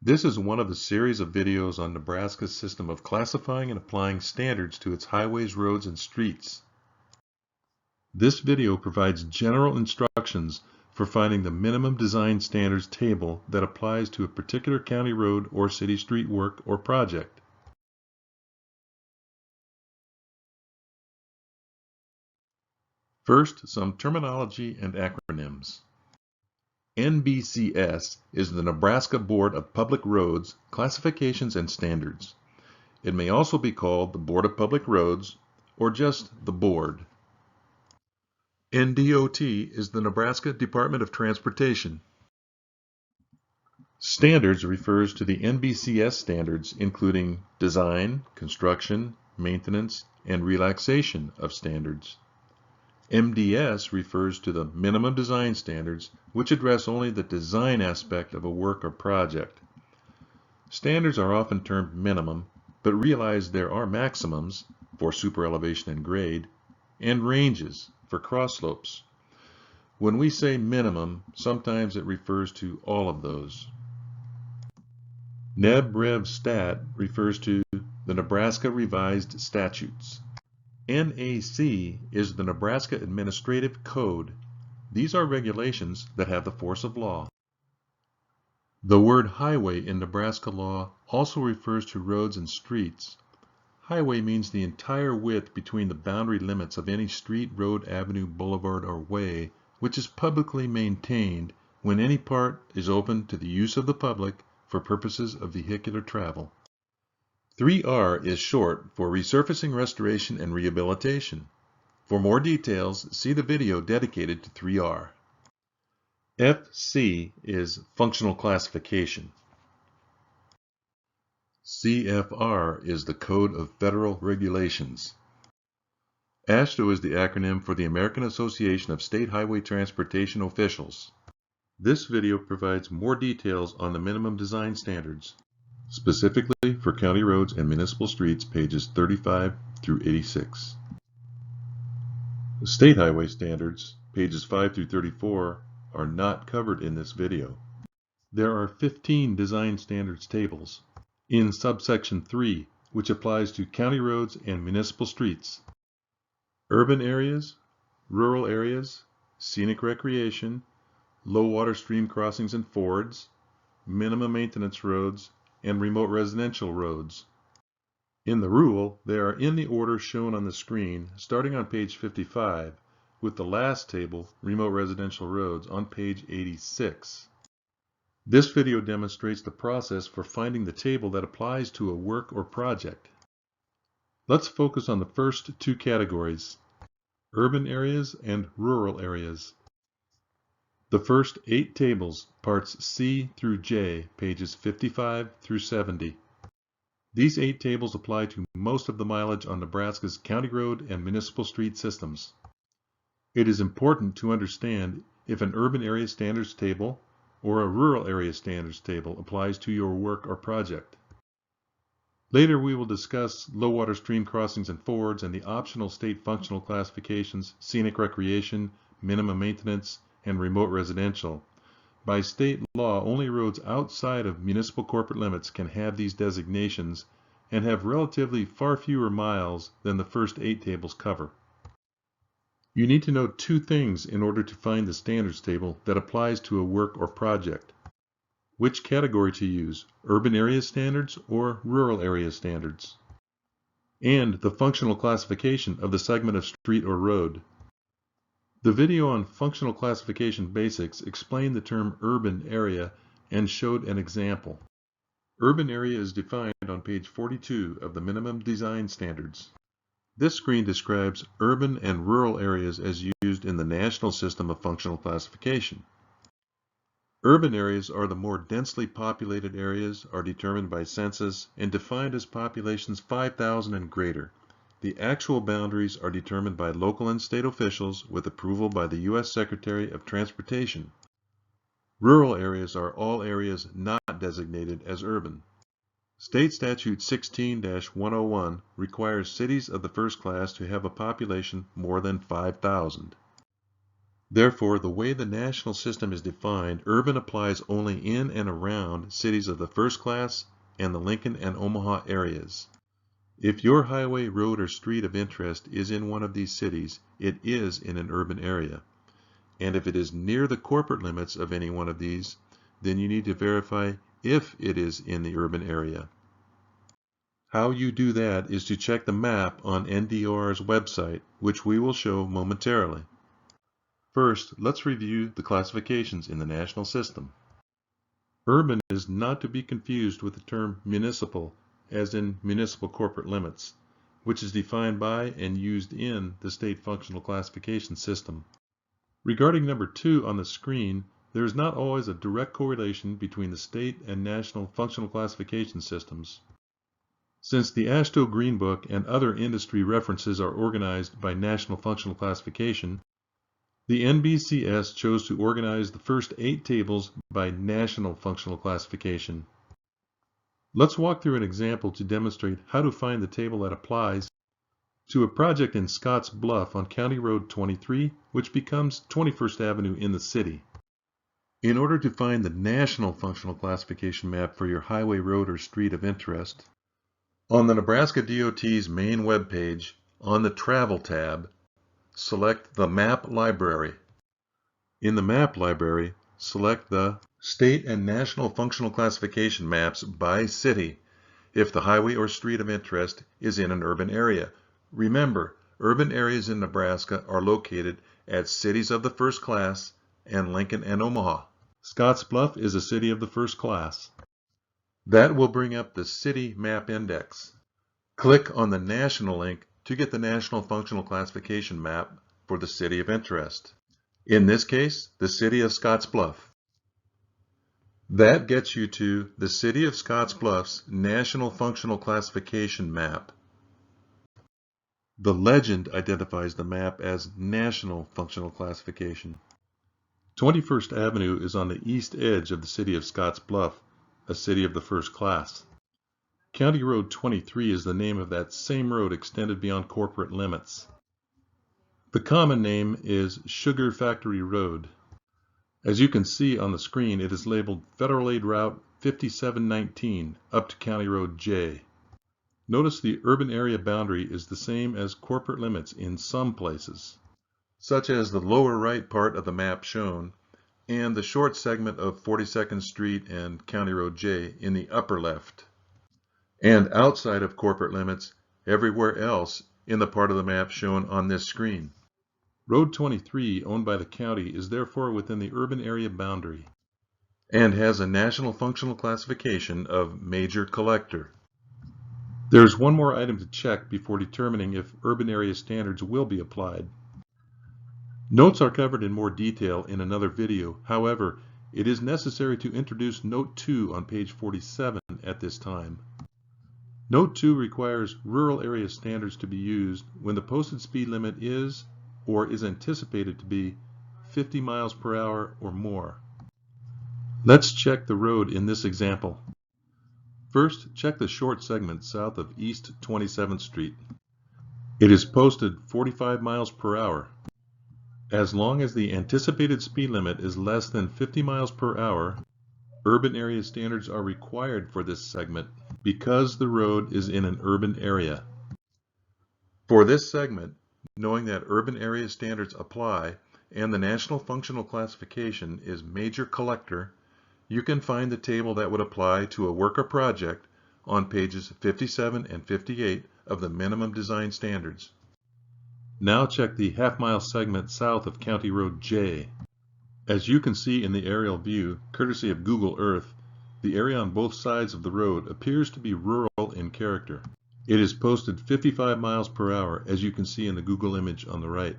This is one of a series of videos on Nebraska's system of classifying and applying standards to its highways, roads, and streets. This video provides general instructions for finding the minimum design standards table that applies to a particular county road or city street work or project. First, some terminology and acronyms. NBCS is the Nebraska Board of Public Roads, Classifications and Standards. It may also be called the Board of Public Roads or just the Board. NDOT is the Nebraska Department of Transportation. Standards refers to the NBCS standards including design, construction, maintenance, and relaxation of standards. MDS refers to the minimum design standards, which address only the design aspect of a work or project. Standards are often termed minimum, but realize there are maximums for super elevation and grade, and ranges for cross slopes. When we say minimum, sometimes it refers to all of those. NEB-REV-STAT refers to the Nebraska Revised Statutes. NAC is the Nebraska Administrative Code. These are regulations that have the force of law. The word highway in Nebraska law also refers to roads and streets. Highway means the entire width between the boundary limits of any street, road, avenue, boulevard, or way, which is publicly maintained when any part is open to the use of the public for purposes of vehicular travel. 3R is short for Resurfacing, Restoration, and Rehabilitation. For more details, see the video dedicated to 3R. FC is Functional Classification. CFR is the Code of Federal Regulations. AASHTO is the acronym for the American Association of State Highway Transportation Officials. This video provides more details on the minimum design standards, specifically for county roads and municipal streets, pages 35 through 86. The state highway standards, pages 5 through 34, are not covered in this video. There are 15 design standards tables in subsection 3, which applies to county roads and municipal streets, urban areas, rural areas, scenic recreation, low water stream crossings and fords, minimum maintenance roads, and remote residential roads. In the rule, they are in the order shown on the screen, starting on page 55, with the last table, remote residential roads, on page 86. This video demonstrates the process for finding the table that applies to a work or project. Let's focus on the first two categories, urban areas and rural areas. The first 8 tables, parts C through J, pages 55 through 70. These 8 tables apply to most of the mileage on Nebraska's county road and municipal street systems. It is important to understand if an urban area standards table or a rural area standards table applies to your work or project. Later we will discuss low water stream crossings and fords and the optional state functional classifications, scenic recreation, minimum maintenance, and remote residential. By state law, only roads outside of municipal corporate limits can have these designations and have relatively far fewer miles than the first 8 tables cover. You need to know 2 things in order to find the standards table that applies to a work or project. Which category to use, urban area standards or rural area standards? And the functional classification of the segment of street or road. The video on functional classification basics explained the term urban area and showed an example. Urban area is defined on page 42 of the minimum design standards. This screen describes urban and rural areas as used in the national system of functional classification. Urban areas are the more densely populated areas, are determined by census and defined as populations 5,000 and greater. The actual boundaries are determined by local and state officials with approval by the U.S. Secretary of Transportation. Rural areas are all areas not designated as urban. State Statute 16-101 requires cities of the first class to have a population more than 5,000. Therefore, the way the national system is defined, urban applies only in and around cities of the first class and the Lincoln and Omaha areas. If your highway, road, or street of interest is in one of these cities, it is in an urban area. And if it is near the corporate limits of any one of these, then you need to verify if it is in the urban area. How you do that is to check the map on NDOR's website, which we will show momentarily. First, let's review the classifications in the national system. Urban is not to be confused with the term municipal, as in municipal corporate limits, which is defined by and used in the state functional classification system. Regarding number 2 on the screen, there is not always a direct correlation between the state and national functional classification systems. Since the AASHTO Green Book and other industry references are organized by national functional classification, the NBCS chose to organize the first 8 tables by national functional classification. Let's walk through an example to demonstrate how to find the table that applies to a project in Scotts Bluff on County Road 23, which becomes 21st Avenue in the city. In order to find the national functional classification map for your highway, road, or street of interest, on the Nebraska DOT's main webpage, on the Travel tab, select the Map Library. In the Map Library, select the State and National Functional Classification Maps by city if the highway or street of interest is in an urban area. Remember, urban areas in Nebraska are located at cities of the first class and Lincoln and Omaha. Scotts Bluff is a city of the first class. That will bring up the City Map Index. Click on the National link to get the National Functional Classification map for the city of interest. In this case, the city of Scotts Bluff. That gets you to the City of Scotts Bluff's National Functional Classification map. The legend identifies the map as National Functional Classification. 21st Avenue is on the east edge of the city of Scotts Bluff, a city of the first class. County Road 23 is the name of that same road extended beyond corporate limits. The common name is Sugar Factory Road. As you can see on the screen, it is labeled Federal Aid Route 5719 up to County Road J. Notice the urban area boundary is the same as corporate limits in some places, such as the lower right part of the map shown, and the short segment of 42nd Street and County Road J in the upper left. And outside of corporate limits, everywhere else in the part of the map shown on this screen. Road 23, owned by the county, is therefore within the urban area boundary and has a national functional classification of major collector. There's one more item to check before determining if urban area standards will be applied. Notes are covered in more detail in another video. However, it is necessary to introduce Note 2 on page 47 at this time. Note 2 requires rural area standards to be used when the posted speed limit is or is anticipated to be 50 miles per hour or more. Let's check the road in this example. First, check the short segment south of East 27th Street. It is posted 45 miles per hour. As long as the anticipated speed limit is less than 50 miles per hour, urban area standards are required for this segment because the road is in an urban area. For this segment, knowing that urban area standards apply and the National Functional Classification is major collector, you can find the table that would apply to a work or project on pages 57 and 58 of the Minimum Design Standards. Now check the half-mile segment south of County Road J. As you can see in the aerial view, courtesy of Google Earth, the area on both sides of the road appears to be rural in character. It is posted 55 miles per hour, as you can see in the Google image on the right.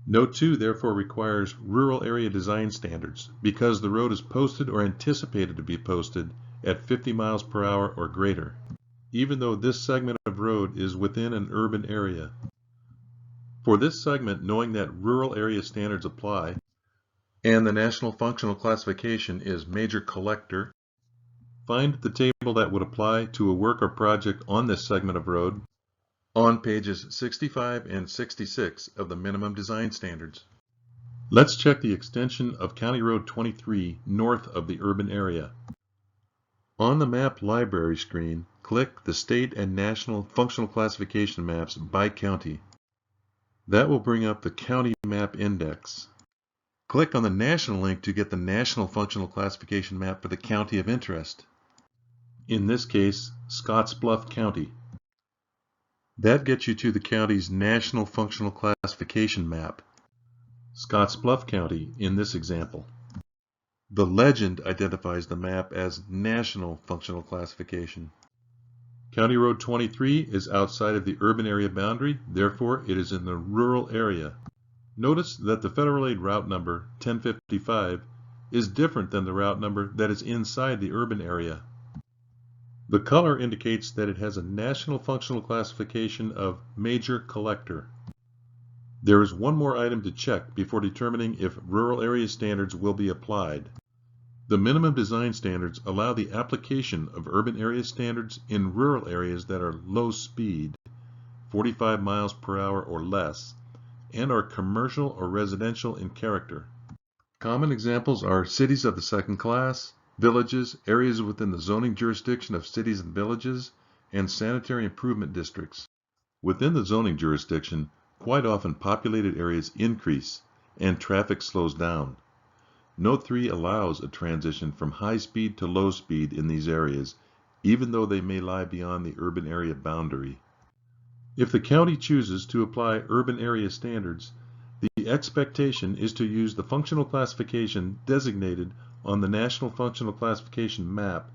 Note 2 therefore requires rural area design standards because the road is posted or anticipated to be posted at 50 miles per hour or greater, even though this segment of road is within an urban area. For this segment, knowing that rural area standards apply and the National Functional Classification is major collector, find the table that would apply to a work or project on this segment of road on pages 65 and 66 of the Minimum Design Standards. Let's check the extension of County Road 23 north of the urban area. On the map library screen, click the state and national functional classification maps by county. That will bring up the county map index. Click on the national link to get the national functional classification map for the county of interest. In this case, Scottsbluff County. That gets you to the county's national functional classification map. Scottsbluff County in this example. The legend identifies the map as National Functional Classification. County Road 23 is outside of the urban area boundary, therefore it is in the rural area. Notice that the federal aid route number 1055 is different than the route number that is inside the urban area. The color indicates that it has a National Functional Classification of Major Collector. There is one more item to check before determining if rural area standards will be applied. The minimum design standards allow the application of urban area standards in rural areas that are low speed, 45 miles per hour or less, and are commercial or residential in character. Common examples are cities of the second class, villages, areas within the zoning jurisdiction of cities and villages, and sanitary improvement districts. Within the zoning jurisdiction, quite often populated areas increase and traffic slows down. Note 3 allows a transition from high speed to low speed in these areas, even though they may lie beyond the urban area boundary. If the county chooses to apply urban area standards, the expectation is to use the functional classification designated on the National Functional Classification map,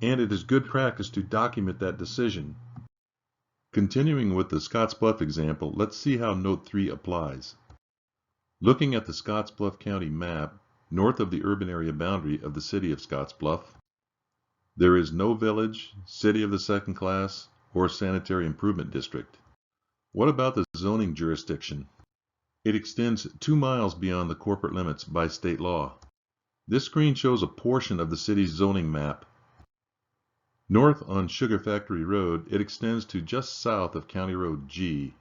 and it is good practice to document that decision. Continuing with the Scottsbluff example, let's see how Note 3 applies. Looking at the Scottsbluff County map, north of the urban area boundary of the city of Scottsbluff, there is no village, city of the second class, or sanitary improvement district. What about the zoning jurisdiction? It extends 2 miles beyond the corporate limits by state law. This screen shows a portion of the city's zoning map. North on Sugar Factory Road, it extends to just south of County Road G.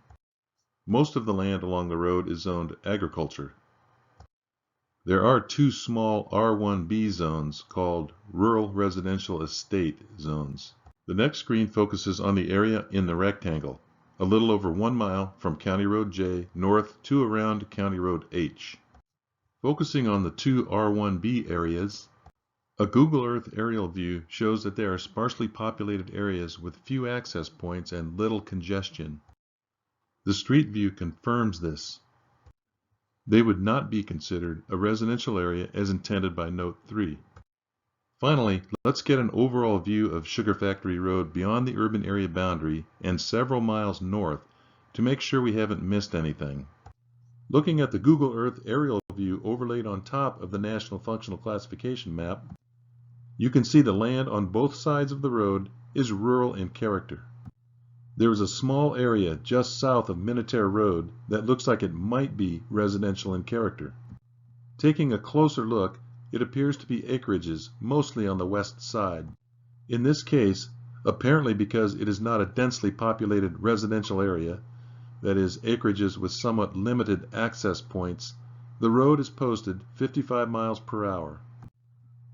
Most of the land along the road is zoned agriculture. There are 2 small R1B zones called Rural Residential Estate zones. The next screen focuses on the area in the rectangle, a little over 1 mile from County Road J north to around County Road H. Focusing on the 2 R1B areas, a Google Earth aerial view shows that they are sparsely populated areas with few access points and little congestion. The street view confirms this. They would not be considered a residential area as intended by Note 3. Finally, let's get an overall view of Sugar Factory Road beyond the urban area boundary and several miles north to make sure we haven't missed anything. Looking at the Google Earth aerial view overlaid on top of the National Functional Classification map, you can see the land on both sides of the road is rural in character. There is a small area just south of Minutair Road that looks like it might be residential in character. Taking a closer look, it appears to be acreages, mostly on the west side. In this case, apparently because it is not a densely populated residential area, that is, acreages with somewhat limited access points, the road is posted 55 miles per hour.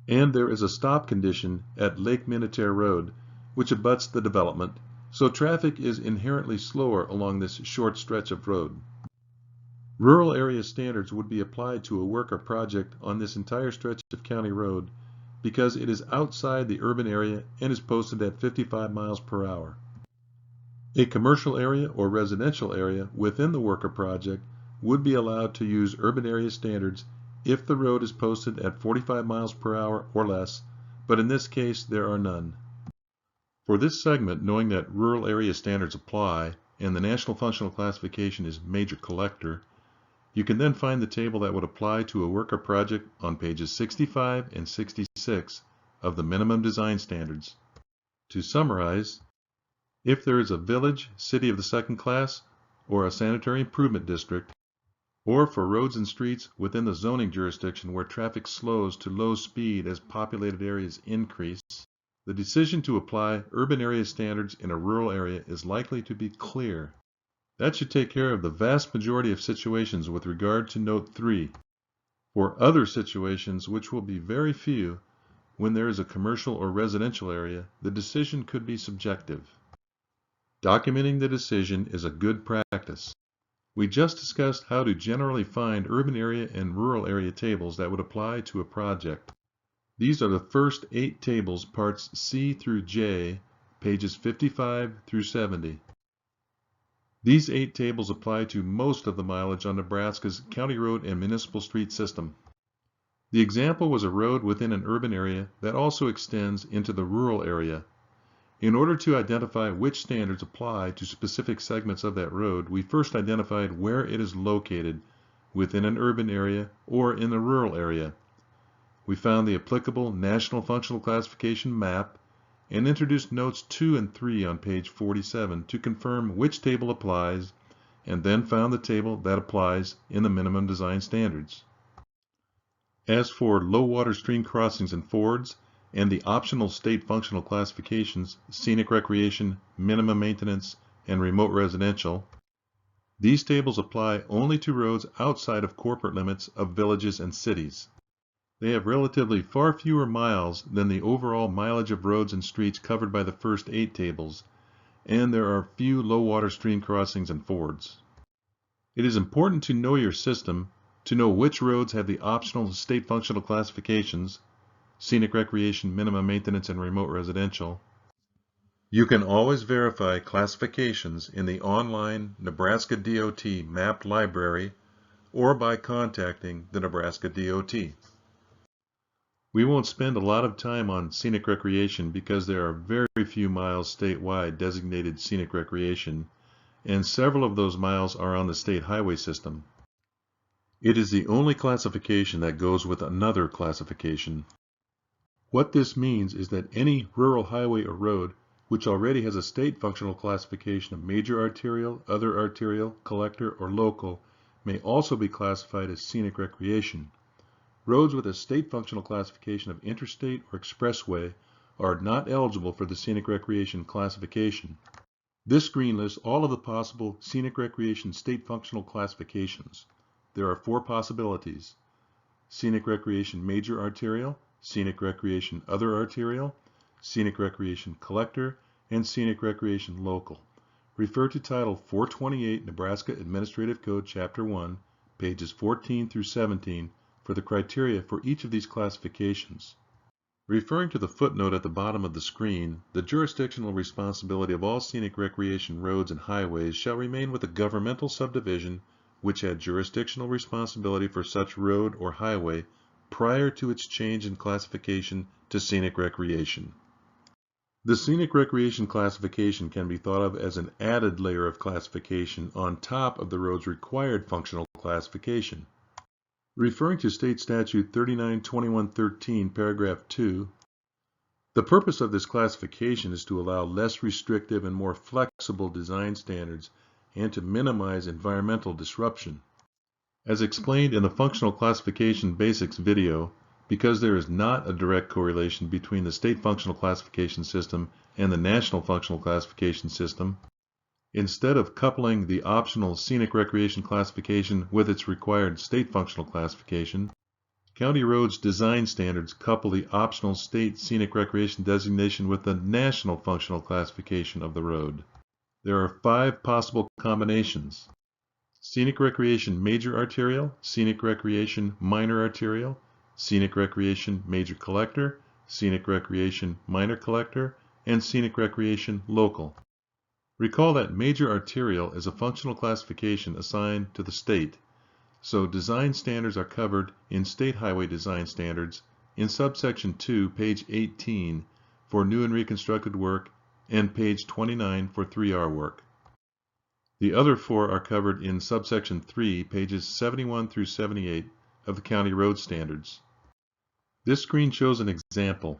And there is a stop condition at Lake Minutair Road, which abuts the development, so traffic is inherently slower along this short stretch of road. Rural area standards would be applied to a work or project on this entire stretch of county road because it is outside the urban area and is posted at 55 miles per hour. A commercial area or residential area within the work or project would be allowed to use urban area standards if the road is posted at 45 miles per hour or less, but in this case there are none. For this segment, knowing that rural area standards apply and the National Functional Classification is Major Collector, you can then find the table that would apply to a work or project on pages 65 and 66 of the Minimum Design Standards. To summarize, if there is a village, city of the second class, or a sanitary improvement district, or for roads and streets within the zoning jurisdiction where traffic slows to low speed as populated areas increase, the decision to apply urban area standards in a rural area is likely to be clear. That should take care of the vast majority of situations with regard to Note 3. For other situations, which will be very few, when there is a commercial or residential area, the decision could be subjective. Documenting the decision is a good practice. We just discussed how to generally find urban area and rural area tables that would apply to a project. These are the first 8 tables, parts C through J, pages 55 through 70. These 8 tables apply to most of the mileage on Nebraska's county road and municipal street system. The example was a road within an urban area that also extends into the rural area. In order to identify which standards apply to specific segments of that road, we first identified where it is located, within an urban area or in the rural area. We found the applicable National Functional Classification map and introduced notes 2 and 3 on page 47 to confirm which table applies, and then found the table that applies in the minimum design standards. As for low water stream crossings and fords, and the optional state functional classifications, Scenic Recreation, Minimum Maintenance, and Remote Residential, these tables apply only to roads outside of corporate limits of villages and cities. They have relatively far fewer miles than the overall mileage of roads and streets covered by the first 8 tables, and there are few low water stream crossings and fords. It is important to know your system, to know which roads have the optional state functional classifications, Scenic Recreation, Minimum Maintenance, and Remote Residential. You can always verify classifications in the online Nebraska DOT Map Library or by contacting the Nebraska DOT. We won't spend a lot of time on Scenic Recreation because there are very few miles statewide designated Scenic Recreation, and several of those miles are on the state highway system. It is the only classification that goes with another classification. What this means is that any rural highway or road which already has a state functional classification of major arterial, other arterial, collector, or local may also be classified as Scenic Recreation. Roads with a state functional classification of interstate or expressway are not eligible for the Scenic Recreation classification. This screen lists all of the possible Scenic Recreation state functional classifications. There are 4 possibilities: Scenic Recreation Major Arterial, Scenic Recreation Other Arterial, Scenic Recreation Collector, and Scenic Recreation Local. Refer to Title 428 Nebraska Administrative Code Chapter 1, pages 14 through 17 for the criteria for each of these classifications. Referring to the footnote at the bottom of the screen, the jurisdictional responsibility of all scenic recreation roads and highways shall remain with the governmental subdivision which had jurisdictional responsibility for such road or highway prior to its change in classification to scenic recreation. The scenic recreation classification can be thought of as an added layer of classification on top of the road's required functional classification. Referring to State Statute 392113, paragraph 2, the purpose of this classification is to allow less restrictive and more flexible design standards and to minimize environmental disruption. As explained in the Functional Classification Basics video, because there is not a direct correlation between the state functional classification system and the national functional classification system, instead of coupling the optional scenic recreation classification with its required state functional classification, County Roads design standards couple the optional state scenic recreation designation with the national functional classification of the road. There are 5 possible combinations: Scenic Recreation Major Arterial, Scenic Recreation Minor Arterial, Scenic Recreation Major Collector, Scenic Recreation Minor Collector, and Scenic Recreation Local. Recall that Major Arterial is a functional classification assigned to the state, so design standards are covered in State Highway Design Standards in subsection 2, page 18 for new and reconstructed work and page 29 for 3R work. The other 4 are covered in subsection 3, pages 71 through 78 of the County Road Standards. This screen shows an example.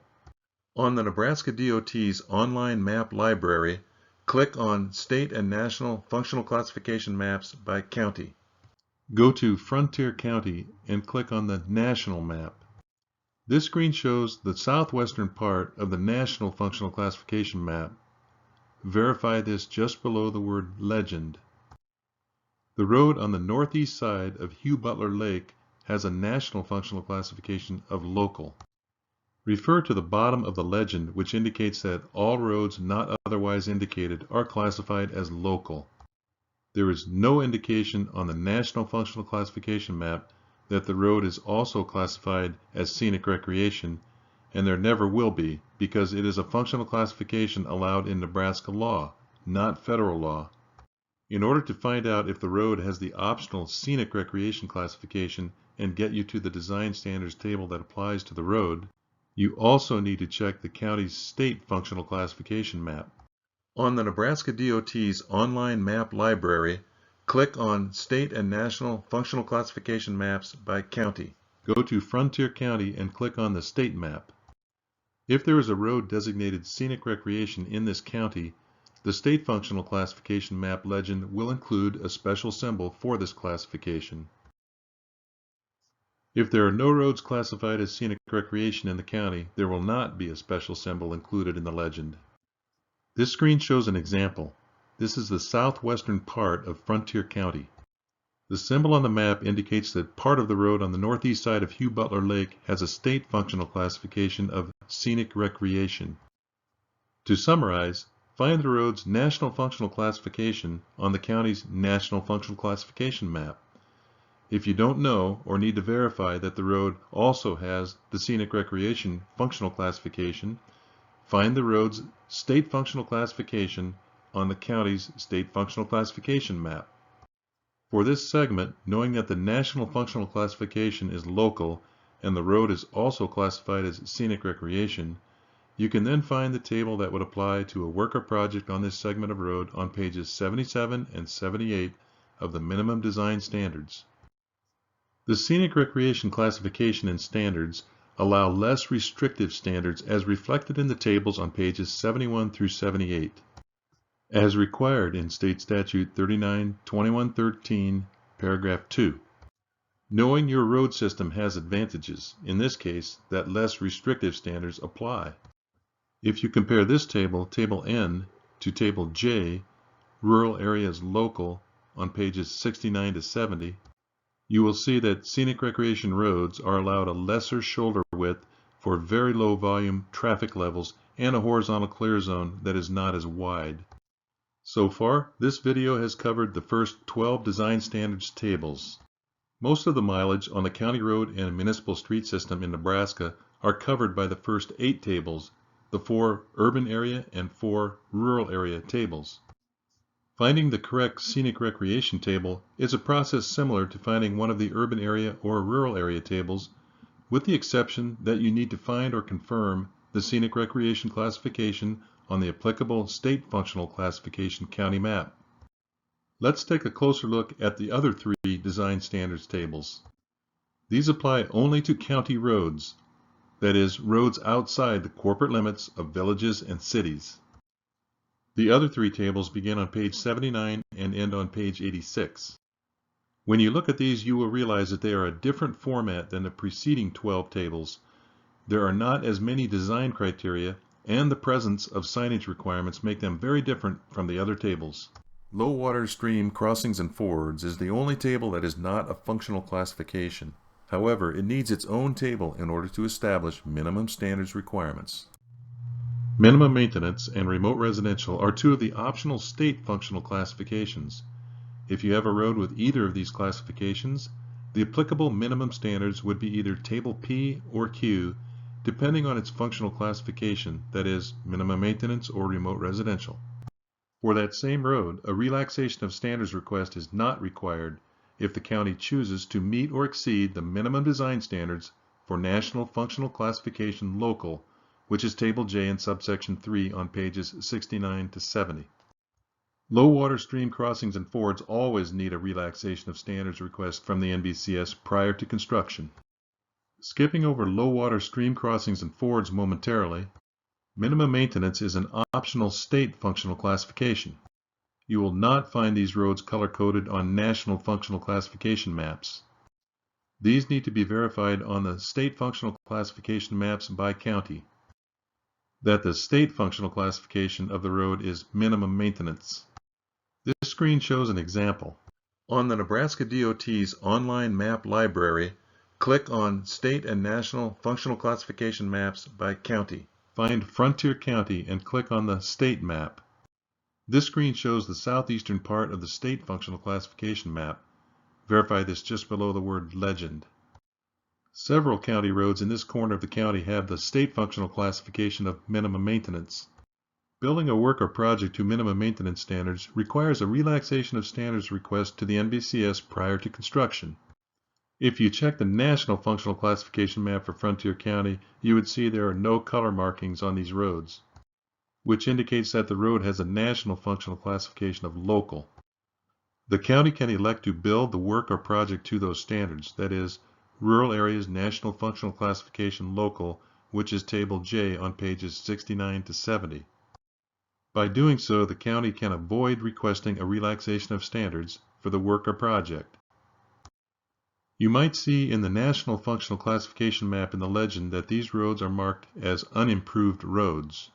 On the Nebraska DOT's online map library, click on State and National Functional Classification Maps by County. Go to Frontier County and click on the National map. This screen shows the southwestern part of the National Functional Classification map. Verify this just below the word Legend. The road on the northeast side of Hugh Butler Lake has a national functional classification of local. Refer to the bottom of the legend, which indicates that all roads not otherwise indicated are classified as local. There is no indication on the National Functional Classification map that the road is also classified as Scenic Recreation, and there never will be, because it is a functional classification allowed in Nebraska law, not federal law. In order to find out if the road has the optional Scenic Recreation classification and get you to the design standards table that applies to the road, you also need to check the county's state functional classification map. On the Nebraska DOT's online map library, click on State and National Functional Classification Maps by County. Go to Frontier County and click on the state map. If there is a road designated Scenic Recreation in this county, the state functional classification map legend will include a special symbol for this classification. If there are no roads classified as Scenic Recreation in the county, there will not be a special symbol included in the legend. This screen shows an example. This is the southwestern part of Frontier County. The symbol on the map indicates that part of the road on the northeast side of Hugh Butler Lake has a state functional classification of Scenic Recreation. To summarize, find the road's national functional classification on the county's National Functional Classification map. If you don't know or need to verify that the road also has the Scenic Recreation functional classification, find the road's state functional classification on the county's state functional classification map. For this segment, knowing that the national functional classification is local and the road is also classified as Scenic Recreation, you can then find the table that would apply to a work or project on this segment of road on pages 77 and 78 of the Minimum Design Standards. The Scenic Recreation classification and standards allow less restrictive standards as reflected in the tables on pages 71 through 78. As required in State Statute 39-2113, paragraph 2. Knowing your road system has advantages, in this case, that less restrictive standards apply. If you compare this table, Table N, to Table J, Rural Areas Local, on pages 69 to 70, you will see that Scenic Recreation roads are allowed a lesser shoulder width for very low volume traffic levels and a horizontal clear zone that is not as wide. So far, this video has covered the first 12 design standards tables. Most of the mileage on the county road and municipal street system in Nebraska are covered by the first 8 tables, the 4 urban area and 4 rural area tables. Finding the correct Scenic Recreation table is a process similar to finding one of the urban area or rural area tables, with the exception that you need to find or confirm the Scenic Recreation classification on the applicable state functional classification county map. Let's take a closer look at the other 3 design standards tables. These apply only to county roads, that is, roads outside the corporate limits of villages and cities. The other 3 tables begin on page 79 and end on page 86. When you look at these, you will realize that they are a different format than the preceding 12 tables. There are not as many design criteria, and the presence of signage requirements make them very different from the other tables. Low water stream crossings and fords is the only table that is not a functional classification. However, it needs its own table in order to establish minimum standards requirements. Minimum maintenance and remote residential are 2 of the optional state functional classifications. If you have a road with either of these classifications, the applicable minimum standards would be either Table P or Q, depending on its functional classification, that is, minimum maintenance or remote residential. For that same road, a relaxation of standards request is not required if the county chooses to meet or exceed the minimum design standards for National Functional Classification Local, which is Table J in subsection 3 on pages 69 to 70. Low water stream crossings and fords always need a relaxation of standards request from the NBCS prior to construction. Skipping over low water stream crossings and fords momentarily, minimum maintenance is an optional state functional classification. You will not find these roads color-coded on national functional classification maps. These need to be verified on the state functional classification maps by county, that the state functional classification of the road is minimum maintenance. This screen shows an example. On the Nebraska DOT's online map library, click on State and National Functional Classification Maps by County. Find Frontier County and click on the State map. This screen shows the southeastern part of the State Functional Classification map. Verify this just below the word Legend. Several county roads in this corner of the county have the State Functional Classification of Minimum Maintenance. Building a work or project to minimum maintenance standards requires a relaxation of standards request to the NBCS prior to construction. If you check the National Functional Classification map for Frontier County, you would see there are no color markings on these roads, which indicates that the road has a National Functional Classification of Local. The county can elect to build the work or project to those standards, that is, Rural Areas National Functional Classification Local, which is Table J on pages 69 to 70. By doing so, the county can avoid requesting a relaxation of standards for the work or project. You might see in the National Functional Classification map in the legend that these roads are marked as unimproved roads.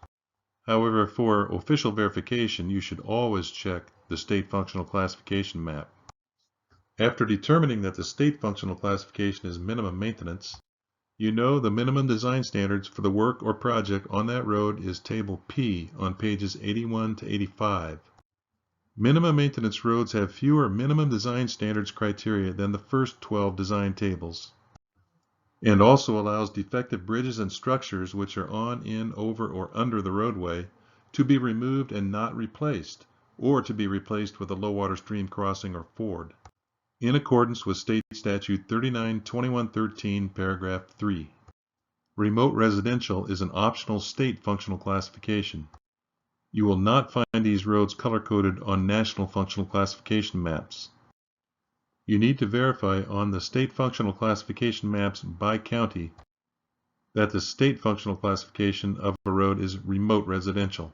However, for official verification, you should always check the State Functional Classification map. After determining that the State Functional Classification is minimum maintenance, you know the minimum design standards for the work or project on that road is Table P on pages 81 to 85. Minimum maintenance roads have fewer minimum design standards criteria than the first 12 design tables, and also allows defective bridges and structures which are on, in, over, or under the roadway to be removed and not replaced, or to be replaced with a low water stream crossing or ford, in accordance with State Statute 39-2113, paragraph 3. Remote residential is an optional state functional classification. You will not find these roads color-coded on National Functional Classification maps. You need to verify on the State Functional Classification maps by county that the State Functional Classification of a road is remote residential.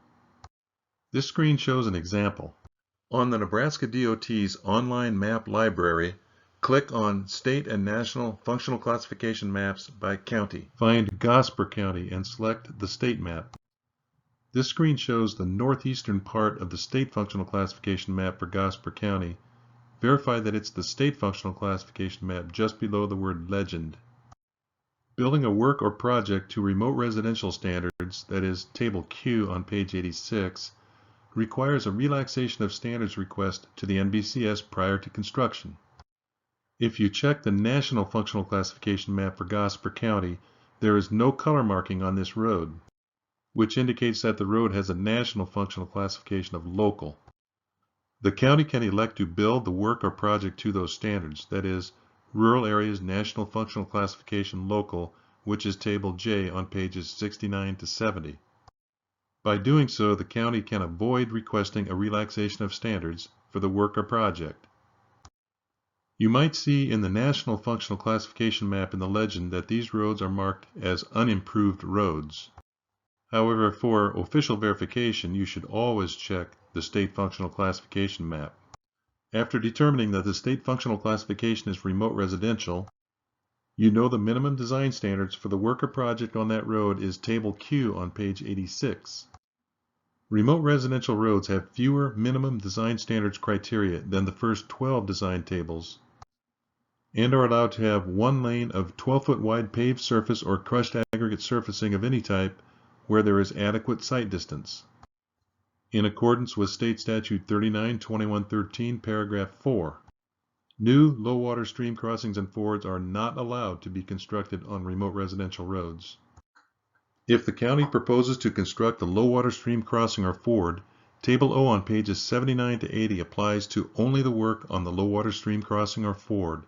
This screen shows an example. On the Nebraska DOT's online map library, click on State and National Functional Classification maps by county. Find Gosper County and select the state map. This screen shows the northeastern part of the State Functional Classification map for Gosper County. Verify that it's the State Functional Classification map just below the word Legend. Building a work or project to remote residential standards, that is, Table Q on page 86, requires a relaxation of standards request to the NBCS prior to construction. If you check the National Functional Classification map for Gosper County, there is no color marking on this road, which indicates that the road has a National Functional Classification of Local. The county can elect to build the work or project to those standards, that is, Rural Areas National Functional Classification Local, which is Table J on pages 69 to 70. By doing so, the county can avoid requesting a relaxation of standards for the work or project. You might see in the National Functional Classification map in the legend that these roads are marked as unimproved roads. However, for official verification, you should always check the State Functional Classification map. After determining that the State Functional Classification is remote residential, you know the minimum design standards for the work or project on that road is Table Q on page 86. Remote residential roads have fewer minimum design standards criteria than the first 12 design tables, and are allowed to have one lane of 12-foot wide paved surface or crushed aggregate surfacing of any type where there is adequate sight distance, in accordance with State Statute 39-2113, paragraph 4. New low-water stream crossings and fords are not allowed to be constructed on remote residential roads. If the county proposes to construct a low-water stream crossing or ford, Table O on pages 79 to 80 applies to only the work on the low-water stream crossing or ford.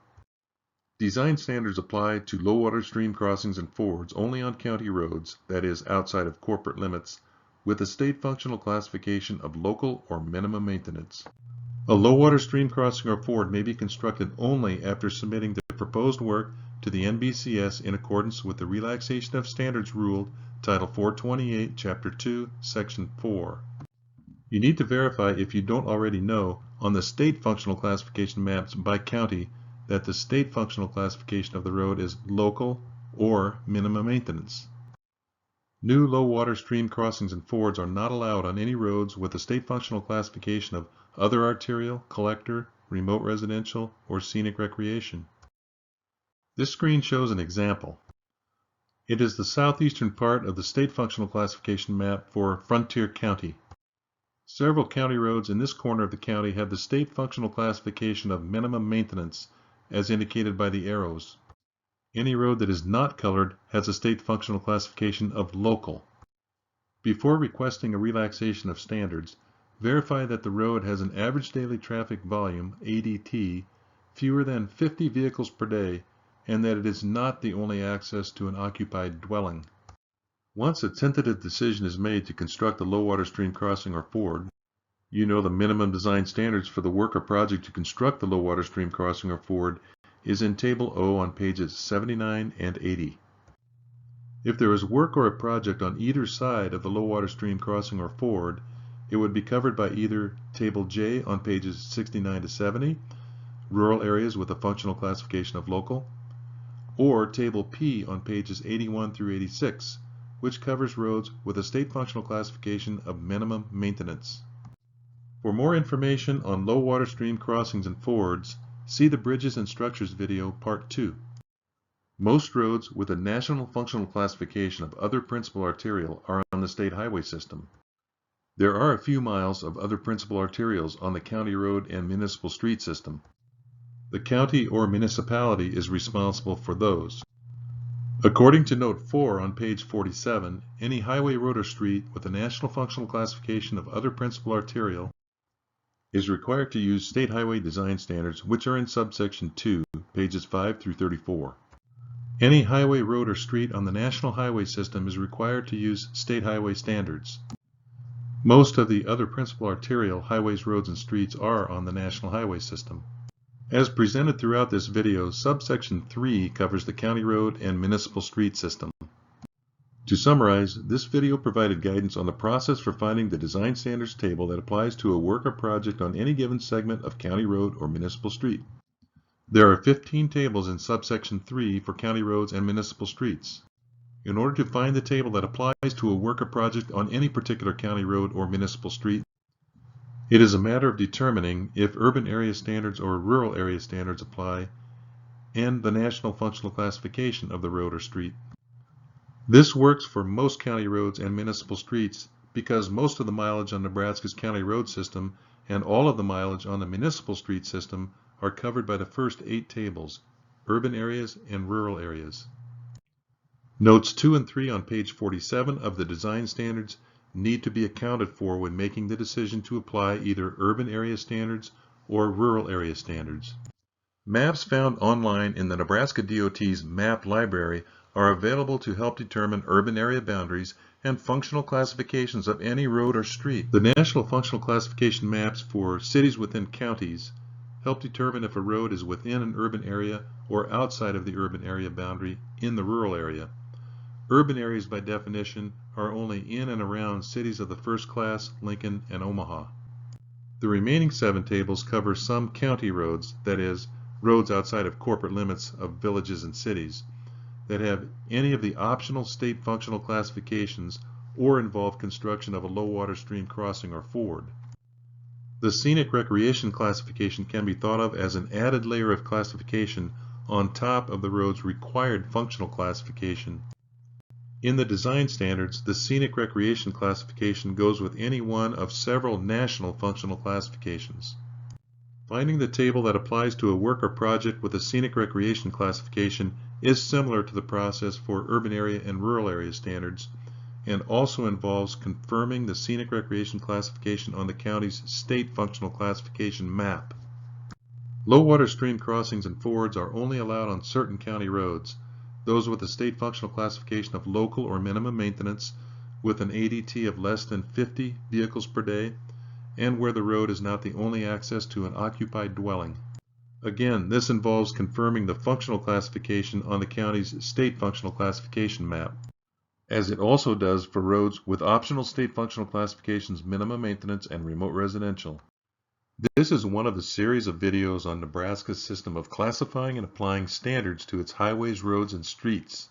Design standards apply to low-water stream crossings and fords only on county roads, that is, outside of corporate limits, with a state functional classification of local or minimum maintenance. A low-water stream crossing or ford may be constructed only after submitting the proposed work to the NBCS in accordance with the Relaxation of Standards Rule, Title 428, Chapter 2, Section 4. You need to verify, if you don't already know, on the state functional classification maps by county that the state functional classification of the road is local or minimum maintenance. New low-water stream crossings and fords are not allowed on any roads with a state functional classification of other arterial, collector, remote residential, or scenic recreation. This screen shows an example. It is the southeastern part of the state functional classification map for Frontier County. Several county roads in this corner of the county have the state functional classification of minimum maintenance as indicated by the arrows. Any road that is not colored has a state functional classification of local. Before requesting a relaxation of standards, verify that the road has an average daily traffic volume, ADT, fewer than 50 vehicles per day, and that it is not the only access to an occupied dwelling. Once a tentative decision is made to construct a low water stream crossing or ford, you know the minimum design standards for the work or project to construct the low water stream crossing or ford is in Table O on pages 79 and 80. If there is work or a project on either side of the low water stream crossing or ford, it would be covered by either Table J on pages 69 to 70, rural areas with a functional classification of local, or Table P on pages 81 through 86, which covers roads with a state functional classification of minimum maintenance. For more information on low water stream crossings and fords, see the Bridges and Structures video Part 2. Most roads with a national functional classification of other principal arterial are on the state highway system. There are a few miles of other principal arterials on the county road and municipal street system. The county or municipality is responsible for those. According to Note 4 on page 47, any highway, road, or street with a national functional classification of other principal arterial is required to use state highway design standards, which are in subsection 2, pages 5 through 34. Any highway, road, or street on the national highway system is required to use state highway standards. Most of the other principal arterial highways, roads, and streets are on the national highway system. As presented throughout this video, subsection 3 covers the county road and municipal street system. To summarize, this video provided guidance on the process for finding the design standards table that applies to a work or project on any given segment of county road or municipal street. There are 15 tables in subsection 3 for county roads and municipal streets. In order to find the table that applies to a work or project on any particular county road or municipal street, it is a matter of determining if urban area standards or rural area standards apply and the national functional classification of the road or street. This works for most county roads and municipal streets because most of the mileage on Nebraska's county road system and all of the mileage on the municipal street system are covered by the first 8 tables, urban areas and rural areas. Notes 2 and 3 on page 47 of the design standards need to be accounted for when making the decision to apply either urban area standards or rural area standards. Maps found online in the Nebraska DOT's map library are available to help determine urban area boundaries and functional classifications of any road or street. The National Functional Classification maps for cities within counties help determine if a road is within an urban area or outside of the urban area boundary in the rural area. Urban areas, by definition, are only in and around cities of the first class, Lincoln, and Omaha. The remaining 7 tables cover some county roads, that is, roads outside of corporate limits of villages and cities, that have any of the optional state functional classifications or involve construction of a low water stream crossing or ford. The Scenic Recreation classification can be thought of as an added layer of classification on top of the road's required functional classification. In the design standards, the Scenic Recreation classification goes with any one of several national functional classifications. Finding the table that applies to a work or project with a Scenic Recreation classification is similar to the process for urban area and rural area standards, and also involves confirming the Scenic Recreation classification on the county's state functional classification map. Low water stream crossings and fords are only allowed on certain county roads, those with a state functional classification of local or minimum maintenance with an ADT of less than 50 vehicles per day, and where the road is not the only access to an occupied dwelling. Again, this involves confirming the functional classification on the county's state functional classification map, as it also does for roads with optional state functional classifications minimum maintenance and remote residential. This is one of the series of videos on Nebraska's system of classifying and applying standards to its highways, roads, and streets.